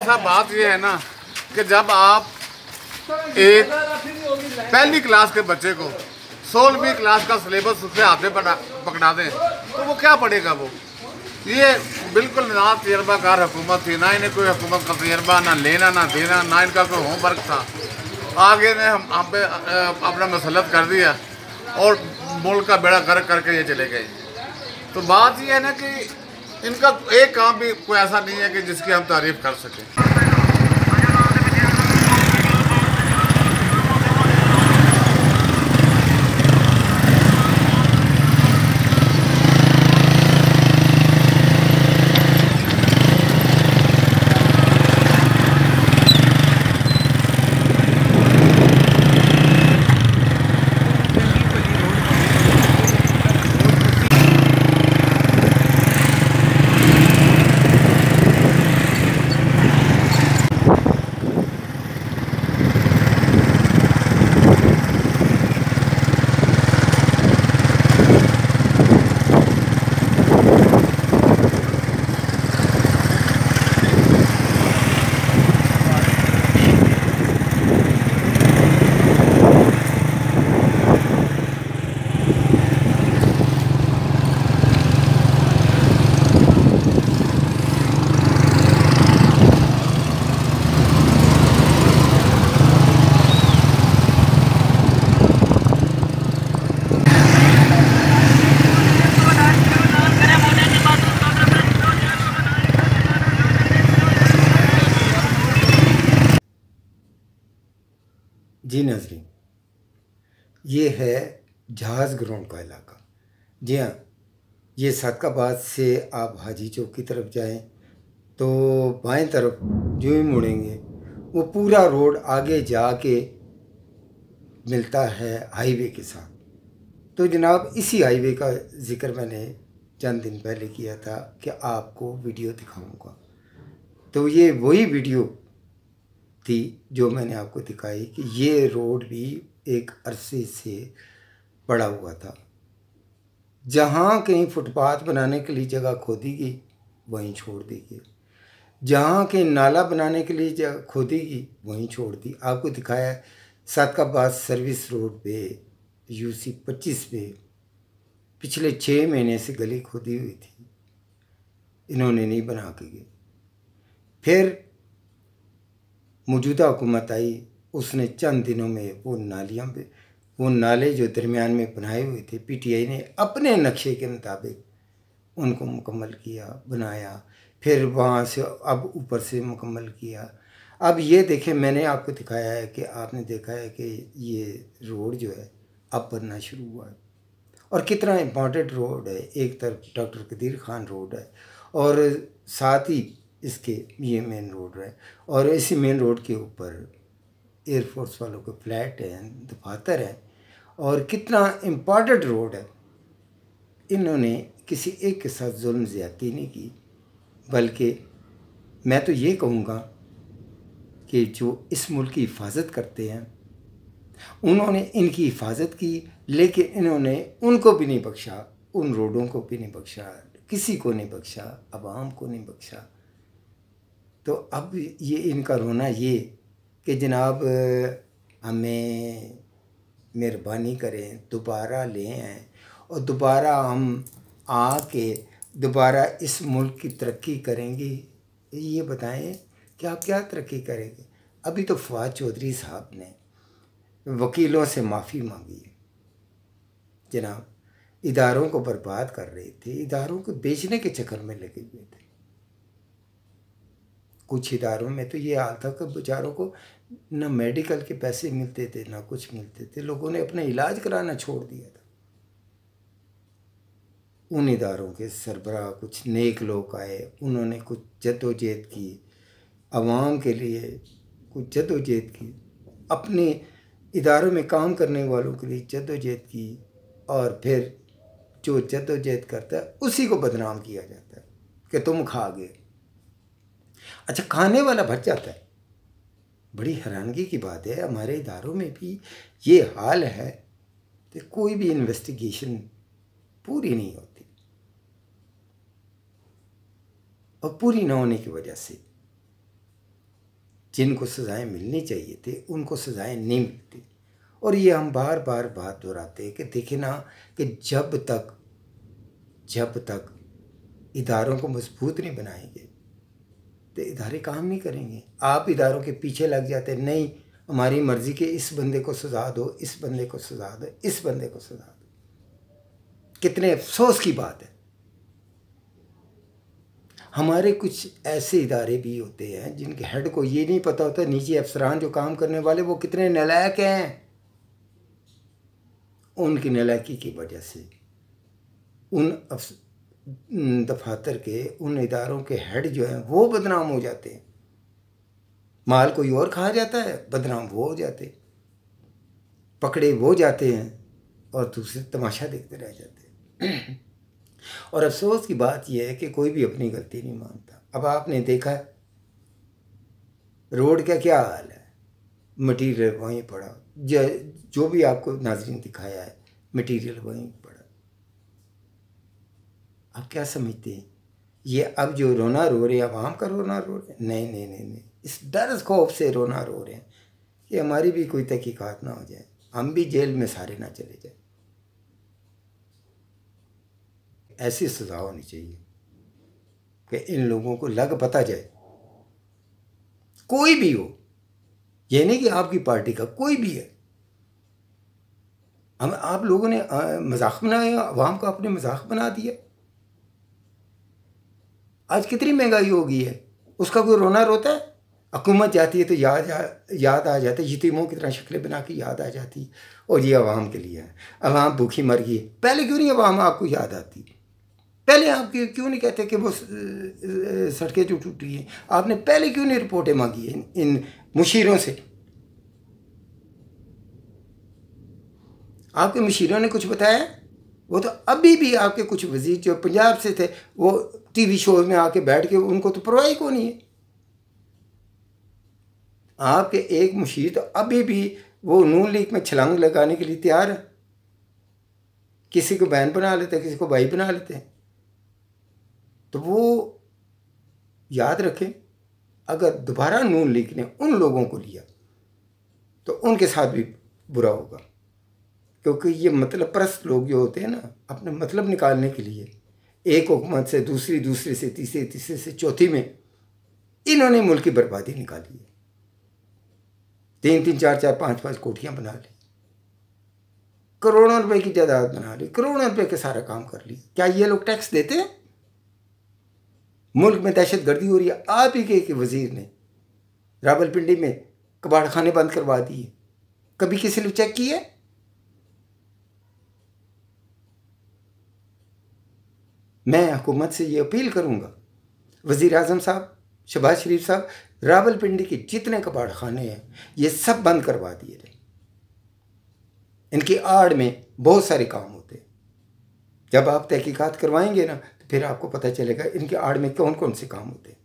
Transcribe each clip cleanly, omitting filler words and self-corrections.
ऐसा बात ये है ना कि जब आप एक पहली क्लास के बच्चे को 16वीं क्लास का सिलेबस उसके हाथ में पकड़ा दें तो वो क्या पढ़ेगा। वो ये बिल्कुल ना तजर्बाकार हुकूमत थी, ना इन्हें कोई हुकूमत का तजर्बा, ना लेना ना देना, ना इनका कोई होमवर्क था। आगे ने हम पे अपना मसलत कर दिया और मुल्क का बेड़ा गर्क करके ये चले गए। तो बात ये है ना कि इनका एक काम भी कोई ऐसा नहीं है कि जिसकी हम तारीफ कर सकें। जी नाज़रीन, ये है जहाज़ ग्राउंड का इलाका। जी हाँ, ये सादकाबाद से आप हाजी चौक की तरफ जाएं तो बाएं तरफ जो ही मुड़ेंगे वो पूरा रोड आगे जाके मिलता है हाईवे के साथ। तो जनाब, इसी हाईवे का ज़िक्र मैंने चंद दिन पहले किया था कि आपको वीडियो दिखाऊंगा। तो ये वही वीडियो थी जो मैंने आपको दिखाई कि ये रोड भी एक अरसे से पड़ा हुआ था। जहाँ कहीं फुटपाथ बनाने के लिए जगह खोदी गई वहीं छोड़ दी गई, जहाँ कहीं नाला बनाने के लिए जगह खोदी गई वहीं छोड़ दी। आपको दिखाया सादकाबाद सर्विस रोड पे UC 25 पे पिछले 6 महीने से गली खोदी हुई थी, इन्होंने नहीं बना के गए। फिर मौजूदा हुकूमत आई, उसने चंद दिनों में वो नाले जो दरमियान में बनाए हुए थे PTI ने अपने नक्शे के मुताबिक उनको मुकम्मल किया, बनाया। फिर वहाँ से अब ऊपर से मुकम्मल किया। अब ये देखें, मैंने आपको दिखाया है कि आपने देखा है कि ये रोड जो है अब बनना शुरू हुआ है और कितना इम्पॉर्टेंट रोड है। एक तरफ डॉक्टर कदीर ख़ान रोड है और साथ ही इसके ये मेन रोड है और इसी मेन रोड के ऊपर एयरफोर्स वालों के फ्लैट हैं, दफातर हैं और कितना इम्पॉर्टेंट रोड है। इन्होंने किसी एक के साथ जुल्म ज़्यादती नहीं की, बल्कि मैं तो ये कहूँगा कि जो इस मुल्क की हिफाजत करते हैं उन्होंने इनकी हिफाजत की, लेकिन इन्होंने उनको भी नहीं बख्शा, उन रोडों को भी नहीं बख्शा, किसी को नहीं बख्शा, अवाम को नहीं बख्शा। तो अब ये इनका रोना ये कि जनाब हमें मेहरबानी करें, दोबारा लें आएँ और दोबारा हम आके दोबारा इस मुल्क की तरक्की करेंगे। ये बताएं कि आप क्या तरक्की करेंगे। अभी तो फवाद चौधरी साहब ने वकीलों से माफ़ी मांगी है। जनाब, इदारों को बर्बाद कर रहे थे, इदारों को बेचने के चक्कर में लगे हुए थे। कुछ इदारों में तो ये हाल था कि बेचारों को न मेडिकल के पैसे मिलते थे ना कुछ मिलते थे, लोगों ने अपना इलाज कराना छोड़ दिया था। उन इदारों के सरबराह कुछ नेक लोग आए, उन्होंने कुछ जद्दोजहद की, आवाम के लिए कुछ जद्दोजहद की, अपने इदारों में काम करने वालों के लिए जद्दोजहद की और फिर जो जद्दोजहद करता है उसी को बदनाम किया जाता है कि तुम खा गए। अच्छा, खाने वाला बच जाता है। बड़ी हैरानगी की बात है, हमारे इदारों में भी ये हाल है कि कोई भी इन्वेस्टिगेशन पूरी नहीं होती और पूरी ना होने की वजह से जिनको सज़ाएं मिलनी चाहिए थी उनको सज़ाएं नहीं मिलती। और ये हम बार बार बात दोहराते हैं कि देखें ना कि जब तक इदारों को मजबूत नहीं बनाएंगे तो इदारे काम नहीं करेंगे। आप इदारों के पीछे लग जाते, नहीं हमारी मर्ज़ी के इस बंदे को सज़ा दो, इस बंदे को सज़ा दो, इस बंदे को सज़ा दो। कितने अफसोस की बात है। हमारे कुछ ऐसे इदारे भी होते हैं जिनके हेड को ये नहीं पता होता नीचे अफसरान जो काम करने वाले वो कितने नालायक हैं। उनकी नालायकी की वजह से उन दफातर के, उन इदारों के हेड जो हैं वो बदनाम हो जाते हैं। माल कोई और खा जाता है, बदनाम वो हो जाते, पकड़े वो जाते हैं और दूसरे तमाशा देखते रह जाते हैं। और अफसोस की बात यह है कि कोई भी अपनी गलती नहीं मानता। अब आपने देखा है रोड का क्या हाल है, मटीरियल वहीं पड़ा, जो भी आपको नाज़रीन दिखाया है मटीरियल वहीं पड़ा। आप क्या समझते हैं ये अब जो रोना रो रहे हैं आवाम का रोना रो रहे हैं? नहीं नहीं नहीं नहीं, इस डर खौफ से रोना रो रहे हैं कि हमारी भी कोई तहकीकात ना हो जाए, हम भी जेल में सारे ना चले जाए। ऐसी सज़ा होनी चाहिए कि इन लोगों को लग पता जाए, कोई भी हो, ये नहीं कि आपकी पार्टी का कोई भी है। हम आप लोगों ने मजाक बनाया, अवाम का अपने मजाक बना दिया। आज कितनी महंगाई हो गई है, उसका कोई रोना रोता है? हुकूमत जाती है तो याद आ जाता है, यतीमों की तरह शक्लें बना के याद आ जाती और ये अवाम के लिए है। अवाम भूखी मर गई, पहले क्यों नहीं अवाम आपको याद आती? पहले आप क्यों नहीं कहते कि वो सड़कें जो टूटी हैं? आपने पहले क्यों नहीं रिपोर्टें मांगी हैं इन मुशीरों से? आपके मुशीरों ने कुछ बताया? वो तो अभी भी आपके कुछ वजीर जो पंजाब से थे वो टीवी शोज में आके बैठ के, उनको तो परवाह को नहीं है। आपके एक मुशीर तो अभी भी वो नून लीग में छलांग लगाने के लिए तैयार है। किसी को बहन बना लेते हैं, किसी को भाई बना लेते हैं। तो वो याद रखें, अगर दोबारा नून लीग ने उन लोगों को लिया तो उनके साथ भी बुरा होगा। क्योंकि ये मतलब परस्त लोग जो होते हैं ना, अपने मतलब निकालने के लिए एक हुकूमत से दूसरी, दूसरे से तीसरे, तीसरे से चौथी में इन्होंने मुल्क की बर्बादी निकाली है। 3-3, 4-4, 5-5 कोठियाँ बना ली, करोड़ों रुपए की जायदाद बना ली, करोड़ों रुपए के सारा काम कर ली। क्या ये लोग टैक्स देते हैं? मुल्क में दहशत गर्दी हो रही है। आप ही के एक वजीर ने रावलपिंडी में कबाड़ खाने बंद करवा दिए, कभी किसी ने चेक किया? मैं हुकूमत से ये अपील करूंगा, वज़ीर आज़म साहब, शहबाज शरीफ साहब, रावलपिंडी के जितने कबाड़ खाने हैं ये सब बंद करवा दिए थे। इनकी आड़ में बहुत सारे काम होते हैं। जब आप तहकीकात करवाएंगे ना तो फिर आपको पता चलेगा इनके आड़ में कौन कौन से काम होते हैं।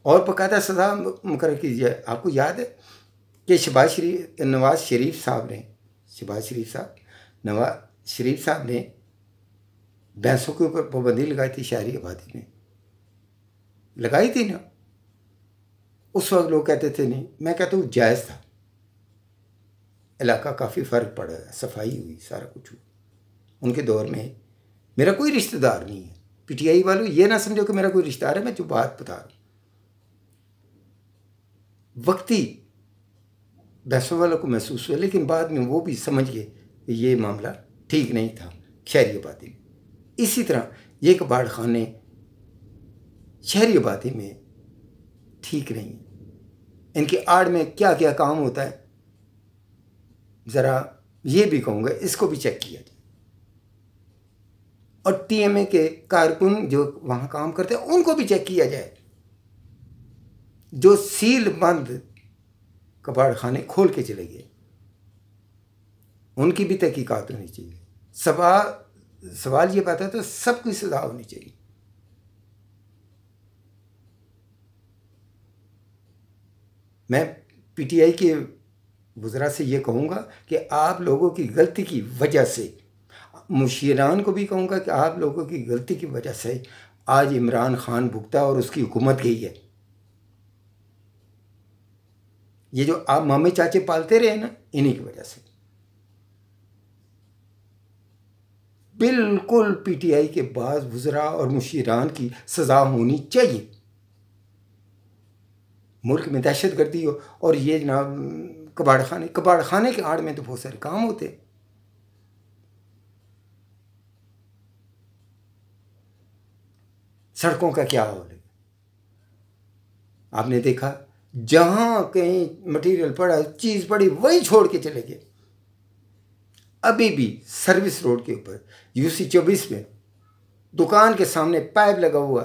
और बाकायदा सज़ा मुकर्रर कीजिए। आपको याद है कि नवाज शरीफ साहब ने भैंसों के ऊपर पाबंदी लगाई थी, शहरी आबादी में लगाई थी ना। उस वक्त लोग कहते थे नहीं, मैं कहता हूँ जायज़ था। इलाका काफ़ी फ़र्क पड़ा, सफाई हुई, सारा कुछ हुआ। उनके दौर में मेरा कोई रिश्तेदार नहीं है। पीटीआई वालों ये ना समझो कि मेरा कोई रिश्तेदार है, मैं जो बात बता रहा हूँ। वक्ती भैंसों वालों को महसूस हुआ, लेकिन बाद में वो भी समझ गए कि ये मामला ठीक नहीं था शहरी आबादी में। इसी तरह ये कबाड़ खाने शहरी आबादी में ठीक नहीं है। इनकी आड़ में क्या क्या काम होता है ज़रा ये भी कहूँगा, इसको भी चेक किया जाए। और टीएमए के कारकुन जो वहाँ काम करते हैं उनको भी चेक किया जाए। जो सील बंद कबाड़ खाने खोल के चले गए उनकी भी तहकीकात होनी चाहिए। सवाल ये बात है तो सबकी सजा होनी चाहिए। मैं पीटीआई के वज़रा से ये कहूँगा कि आप लोगों की गलती की वजह से, मुशीरान को भी कहूँगा कि आप लोगों की गलती की वजह से आज इमरान खान भुगता और उसकी हुकूमत गई है। ये जो आप मामे चाचे पालते रहे ना, इन्हीं की वजह से। बिल्कुल पीटीआई के बाज वुज़रा और मुशीरान की सज़ा होनी चाहिए। मुल्क में दहशत गर्दी हो और ये जनाब कबाड़ खाने के आड़ में तो बहुत सारे काम होते। सड़कों का क्या हाल है आपने देखा, जहां कहीं मटेरियल पड़ा, चीज़ पड़ी, वही छोड़ के चले गए। अभी भी सर्विस रोड के ऊपर यूसी 24 में दुकान के सामने पाइप लगा हुआ,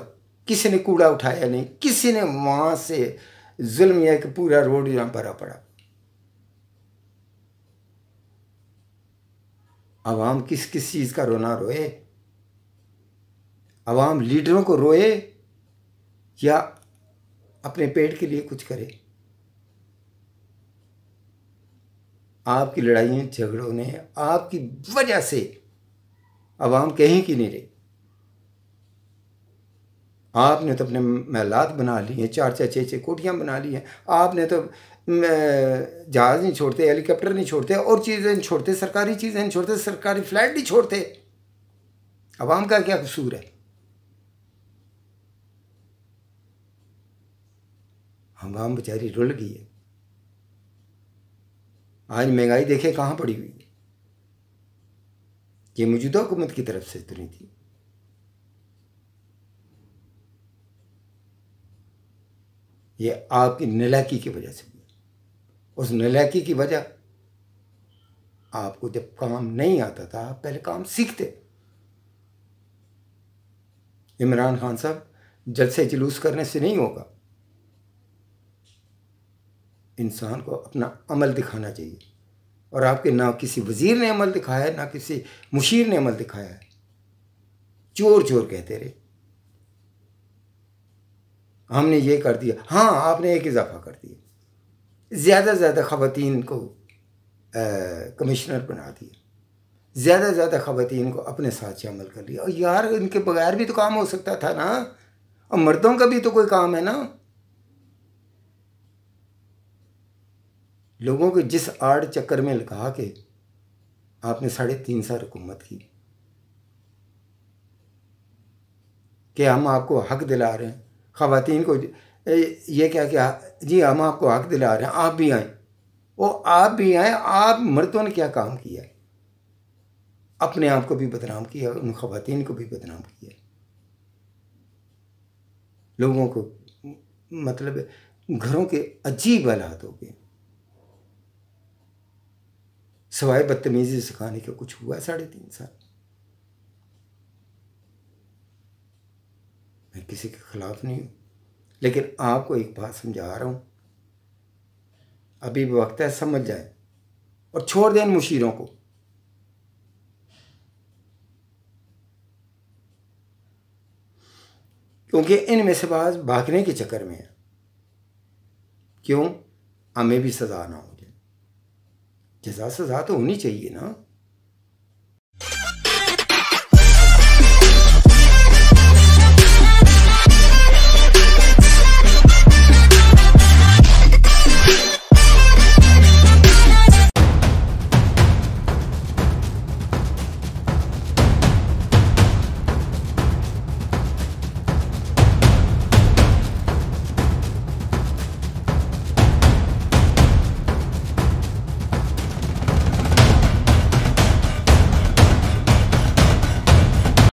किसी ने कूड़ा उठाया नहीं, किसी ने वहां से जुल्म यह कि पूरा रोड यहाँ भरा पड़ा। अवाम किस किस चीज़ का रोना रोए? अवाम लीडरों को रोए या अपने पेट के लिए कुछ करे? आपकी लड़ाइयों झगड़ों ने, आपकी वजह से अवाम कहीं की नहीं रही। आपने तो अपने महलात बना लिए, 4-4 6-6 कोठियाँ बना ली हैं। आपने तो जहाज़ नहीं छोड़ते, हेलीकॉप्टर नहीं छोड़ते, और चीज़ें नहीं छोड़ते, सरकारी चीज़ें नहीं छोड़ते, सरकारी फ्लैट नहीं छोड़ते। अवाम का क्या कसूर है? अवाम बेचारी रुल गई है। आज महंगाई देखे कहाँ पड़ी हुई है। ये मौजूदा हुकूमत की तरफ से तो नहीं थी। ये आपकी नालायकी की वजह से हुई। उस नालायकी की वजह, आपको जब काम नहीं आता था आप पहले काम सीखते। इमरान खान साहब, जलसे जुलूस करने से नहीं होगा। इंसान को अपना अमल दिखाना चाहिए, और आपके ना किसी वज़ीर ने अमल दिखाया है, ना किसी मुशीर ने अमल दिखाया है। चोर चोर कहते रहे, हमने ये कर दिया। हाँ, आपने एक इजाफा कर दिया, ज़्यादा से ज़्यादा ख़वातीन को कमिश्नर बना दिया, ज़्यादा से ज़्यादा ख़वातीन को अपने साथ से अमल कर लिया। और यार, इनके बगैर भी तो काम हो सकता था ना, और मर्दों का भी तो कोई काम है ना। लोगों को जिस आड़ चक्कर में लगा के आपने 3.5 साल हुकूमत की कि हम आपको हक दिला रहे हैं, ख़वातीन को ये क्या क्या, जी हम आपको हक दिला रहे हैं, आप भी आएँ। वो आप भी आएँ, आप मर्दों ने क्या काम किया है? अपने आप को भी बदनाम किया, उन ख़वातीन को भी बदनाम किया। लोगों को मतलब घरों के अजीब हालात हो गए। सवाए बदतमीजी सिखाने का कुछ हुआ 3.5 साल। मैं किसी के खिलाफ नहीं हूँ, लेकिन आपको एक बात समझा रहा हूँ, अभी भी वक्त है, समझ जाए और छोड़ दें मुशीरों को। क्योंकि इनमें से बाज भागने के चक्कर में है। क्यों? हमें भी सज़ा ना हो जाए। जज़ा सज़ा तो होनी चाहिए ना।